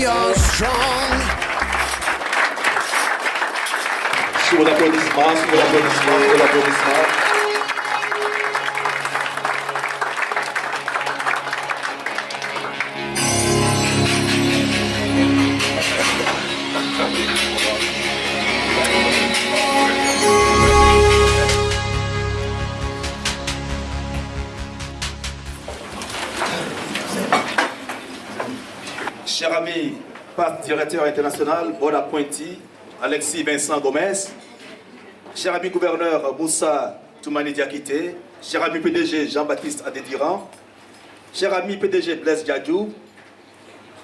are strong. Sous l'applaudissement, sous l'applaudissement, sous l'applaudissement. Cher ami, PAS directeur international, Bola Pointy, Alexis Vincent Gomez, cher ami gouverneur Moussa Toumani Diakité, cher ami PDG Jean-Baptiste Adédiran, cher ami PDG Blaise Diadiou,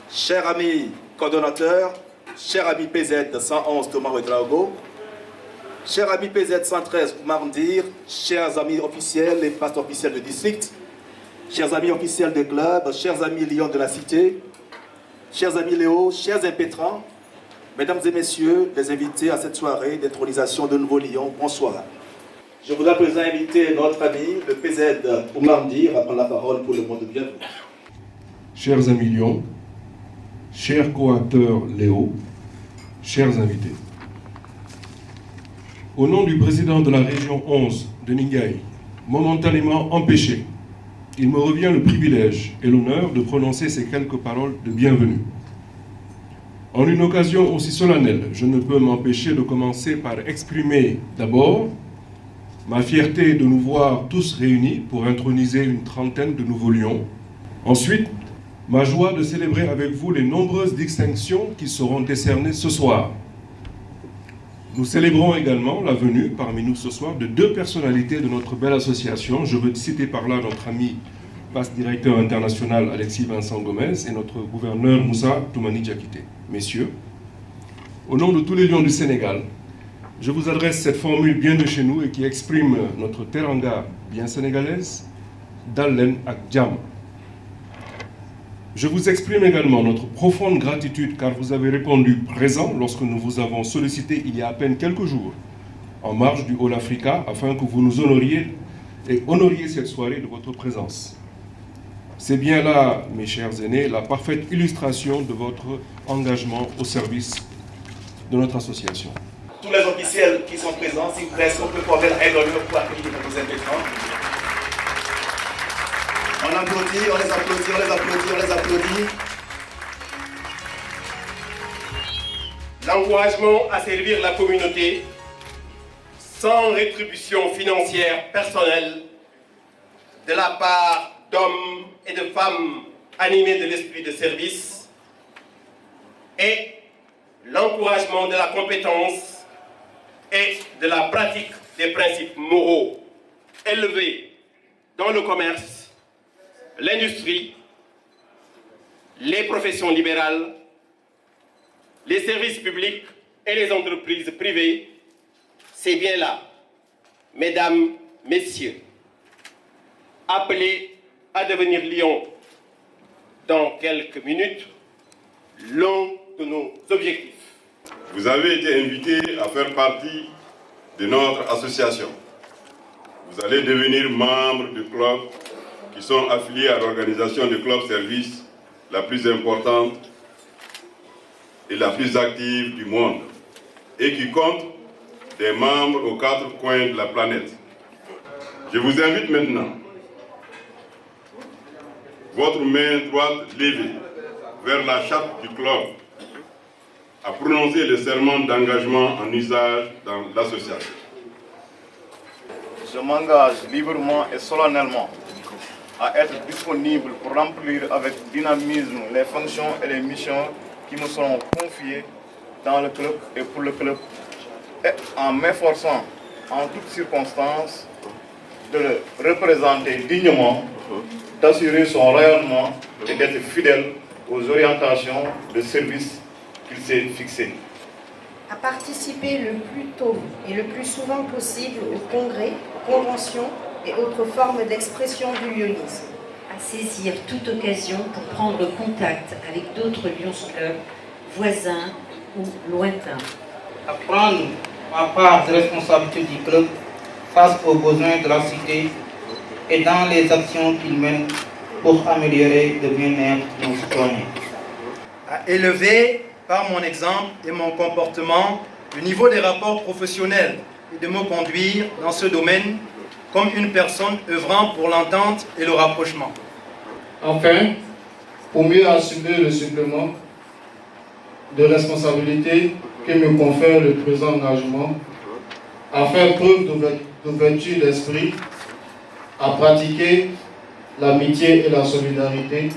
cher ami coordonnateur, cher ami PZ 111 Thomas Ouedraogo, cher ami PZ 113 Oumar Ndir, chers amis officiels et PAS officiels de district, chers amis officiels de club, chers amis Lions de la Cité, chers amis Léo, chers impétrants, mesdames et messieurs, les invités à cette soirée d'intronisation de nouveaux lions, bonsoir. Je voudrais à présent inviter notre ami, le PZ Oumar Ndir, à prendre la parole pour le mot de bienvenue. Chers amis Lions, chers co-acteurs Léo, chers invités. Au nom du président de la région 11 de Ningaï, momentanément empêché, il me revient le privilège et l'honneur de prononcer ces quelques paroles de bienvenue. En une occasion aussi solennelle, je ne peux m'empêcher de commencer par exprimer d'abord ma fierté de nous voir tous réunis pour introniser une trentaine de nouveaux lions. Ensuite, ma joie de célébrer avec vous les nombreuses distinctions qui seront décernées ce soir. Nous célébrons également la venue parmi nous ce soir de deux personnalités de notre belle association. Je veux citer par là notre ami PAS directeur international Alexis Vincent Gomez et notre gouverneur Moussa Toumani Diakité. Messieurs, au nom de tous les lions du Sénégal, je vous adresse cette formule bien de chez nous et qui exprime notre teranga bien sénégalaise, Dallen ak Jam. Je vous exprime également notre profonde gratitude car vous avez répondu présent lorsque nous vous avons sollicité il y a à peine quelques jours en marge du Hall Africa afin que vous nous honoriez et honoriez cette soirée de votre présence. C'est bien là, mes chers aînés, la parfaite illustration de votre engagement au service de notre association. Tous les officiels qui sont présents, s'il vous plaît, est-ce qu'on peut former la haine d'honneur pour accueillir nos impétrants? On applaudit, on les applaudit, on les applaudit, on les applaudit. L'encouragement à servir la communauté sans rétribution financière personnelle de la part d'hommes et de femmes animés de l'esprit de service et l'encouragement de la compétence et de la pratique des principes moraux élevés dans le commerce, l'industrie, les professions libérales, les services publics et les entreprises privées, c'est bien là, mesdames, messieurs, appelés à devenir lions dans quelques minutes, l'un de nos objectifs. Vous avez été invité à faire partie de notre association. Vous allez devenir membre du club qui sont affiliés à l'organisation de club service la plus importante et la plus active du monde et qui compte des membres aux quatre coins de la planète. Je vous invite maintenant, votre main droite levée vers la charte du club, à prononcer le serment d'engagement en usage dans l'association. Je m'engage librement et solennellement à être disponible pour remplir avec dynamisme les fonctions et les missions qui me seront confiées dans le club et pour le club, et en m'efforçant en toutes circonstances de le représenter dignement, d'assurer son rayonnement et d'être fidèle aux orientations de service qu'il s'est fixées. À participer le plus tôt et le plus souvent possible aux congrès, conventions et autres formes d'expression du lionisme. À saisir toute occasion pour prendre contact avec d'autres Lions Club, voisins ou lointains. À prendre ma part de responsabilité du club face aux besoins de la cité et dans les actions qu'il mène pour améliorer le bien-être de nos citoyens. à élever, par mon exemple et mon comportement, le niveau des rapports professionnels et de me conduire dans ce domaine comme une personne œuvrant pour l'entente et le rapprochement. Enfin, pour mieux assumer le supplément de responsabilité que me confère le présent engagement, à faire preuve d'ouverture d'esprit, à pratiquer l'amitié et la solidarité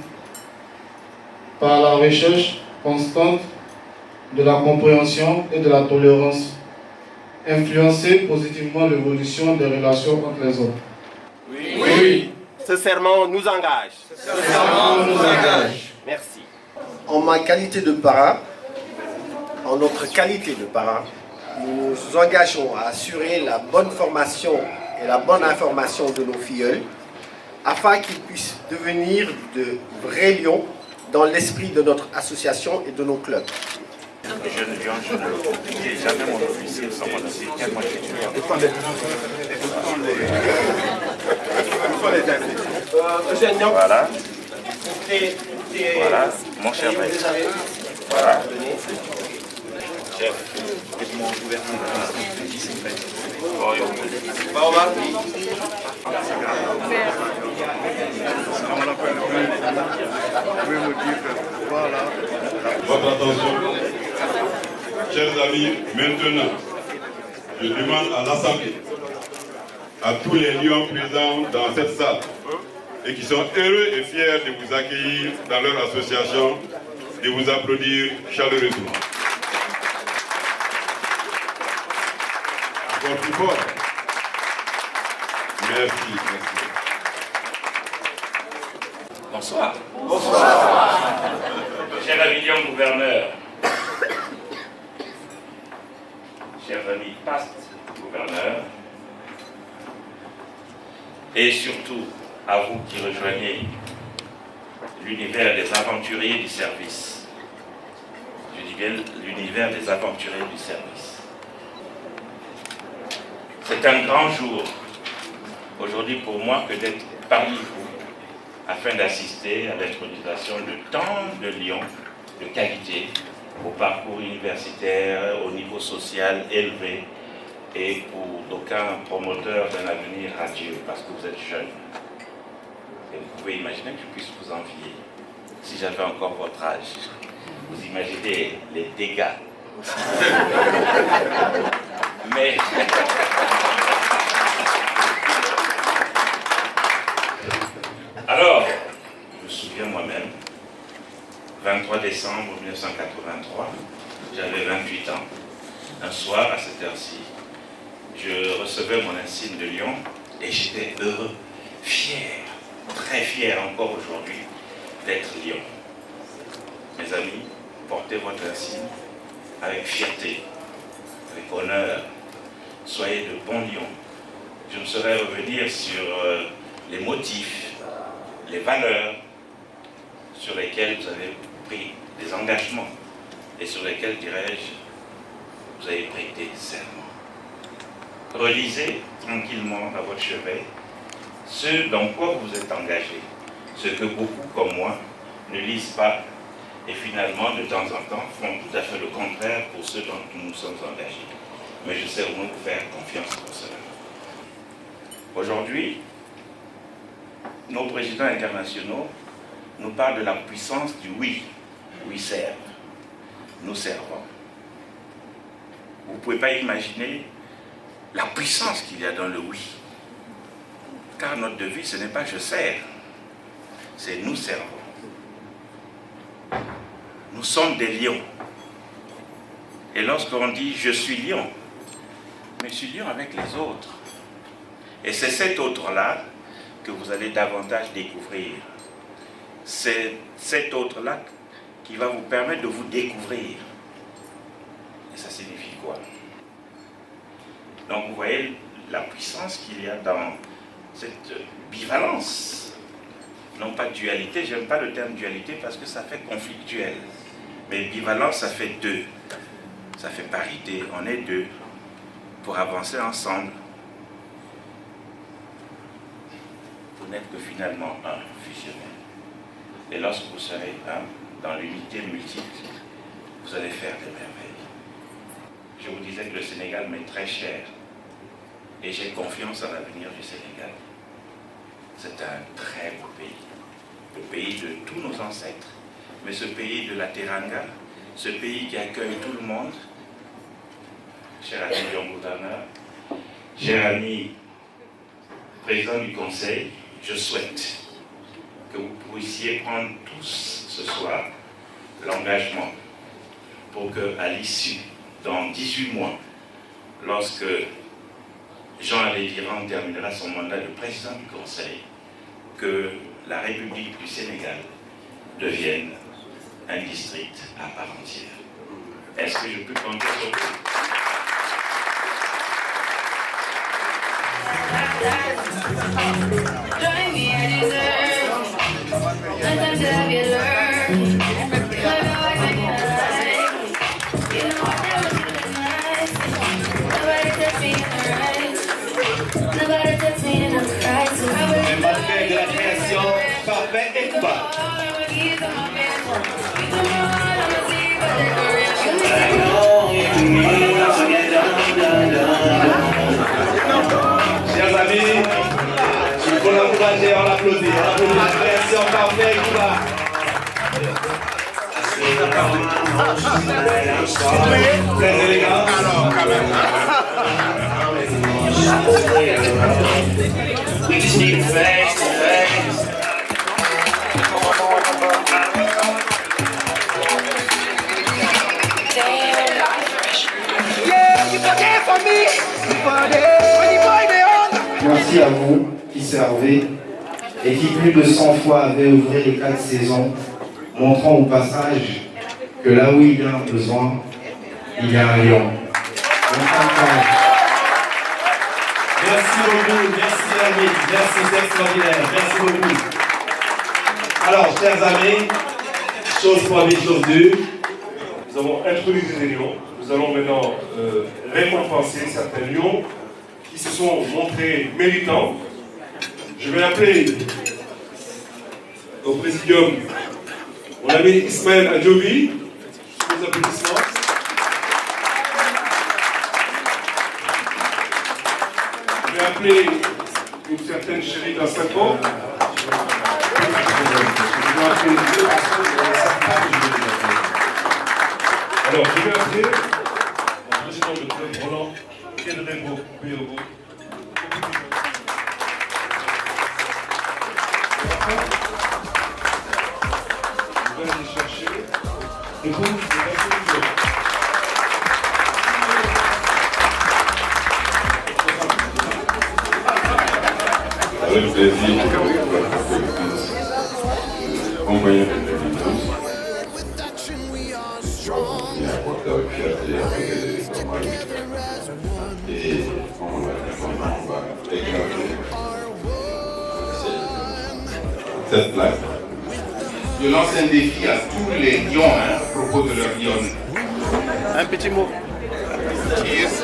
par la recherche constante de la compréhension et de la tolérance, influencer positivement l'évolution des relations entre les hommes. Oui. Ce serment nous engage. Merci. En ma qualité de parrain, en notre qualité de parrain, nous nous engageons à assurer la bonne formation et la bonne information de nos filleuls afin qu'ils puissent devenir de vrais lions dans l'esprit de notre association et de nos clubs. Les jeunes lions, je ne dis jamais mon officier sans mon officier, tellement je suis Voilà. Voilà, mon cher maître. Voilà. Chef, et mon gouverneur. Votre attention. Chers amis, maintenant, je demande à l'Assemblée, à tous les lions présents dans cette salle et qui sont heureux et fiers de vous accueillir dans leur association, de vous applaudir chaleureusement. Encore plus fort. Merci. Bonsoir. Bonsoir. Cher ami gouverneur, chers amis past gouverneurs, et surtout à vous qui rejoignez l'univers des aventuriers du service. Je dis bien l'univers des aventuriers du service. C'est un grand jour aujourd'hui pour moi que d'être parmi vous afin d'assister à l'intronisation de tant de lions de qualité au parcours universitaire, au niveau social élevé et pour d'aucuns promoteurs d'un avenir radieux parce que vous êtes jeunes. Et vous pouvez imaginer que je puisse vous envier si j'avais encore votre âge. Vous imaginez les dégâts. Mais alors, je me souviens moi-même, 23 décembre 1983, j'avais 28 ans. Un soir, à cette heure-ci, je recevais mon insigne de lion et j'étais heureux, fier, très fier encore aujourd'hui d'être lion. Mes amis, portez votre insigne avec fierté, avec honneur. Soyez de bons lions. Je ne saurais revenir sur les motifs, les valeurs sur lesquelles vous avez pris des engagements et sur lesquels, dirais-je, vous avez prêté serment. Relisez tranquillement à votre chevet ce dans quoi vous êtes engagé, ce que beaucoup comme moi ne lisent pas et finalement de temps en temps font tout à fait le contraire pour ceux dont nous nous sommes engagés. Mais je sais au moins vous faire confiance pour cela. Aujourd'hui, nos présidents internationaux nous parlent de la puissance du oui. Oui, serve. Nous servons. Vous ne pouvez pas imaginer la puissance qu'il y a dans le oui. Car notre devise, ce n'est pas je sers, c'est nous servons. Nous sommes des lions. Et lorsqu'on dit je suis lion, mais je suis lion avec les autres. Et c'est cet autre-là que vous allez davantage découvrir. C'est cet autre-là qui va vous permettre de vous découvrir. Et ça signifie quoi? Donc vous voyez la puissance qu'il y a dans cette bivalence. Non pas dualité, j'aime pas le terme dualité parce que ça fait conflictuel. Mais bivalence, ça fait deux. Ça fait parité, on est deux pour avancer ensemble. Vous n'êtes que finalement un, fusionnel. Et lorsque vous serez un, dans l'unité multiple, vous allez faire des merveilles. Je vous disais que le Sénégal m'est très cher et j'ai confiance en l'avenir du Sénégal. C'est un très beau pays, le pays de tous nos ancêtres, mais ce pays de la Teranga, ce pays qui accueille tout le monde. Cher ami Lion Gouverneur, cher ami président du Conseil, je souhaite que vous puissiez prendre tous ce soir l'engagement pour qu'à l'issue, dans 18 mois, lorsque Jean Adédiran terminera son mandat de président du Conseil, que la République du Sénégal devienne un district à part entière. Est-ce que je peux compter sur vous? Join me, I deserve. Sometimes have you learned. I know I can lie. You know I never feel nice. Nobody touch me in the right. Nobody touch me in the right. So I believe Malgré de la création parfaite et pas. Chers amis, il faut l'encourager, on l'applaudit. On applaudit la création parfaite qui va. Très élégant. We just need to face to face. Merci à vous qui servez et qui plus de 100 fois avez œuvré les 4 saisons, montrant au passage que là où il y a un besoin, il y a un lion. Merci beaucoup, merci amis, merci, c'est extraordinaire, merci beaucoup. Alors, chers amis, chose promise, chose due. Nous avons introduit des lions. Nous allons maintenant récompenser certains lions qui se sont montrés méritants. Je vais appeler au présidium mon ami Ismaël Adjobi. Sous les applaudissements. Je vais appeler une certaine chérie d'Assako. Je vais appeler 2 personnes dans la salle. Alors, je vais appeler le président de club Roland Kedrebo Béogo. Je vais aller chercher le groupe de la solution. Avec plaisir, accompagné de et on va éclater cette plaque. Je lance un défi à tous les lions à propos de leur lion. Un petit mot. Cheers.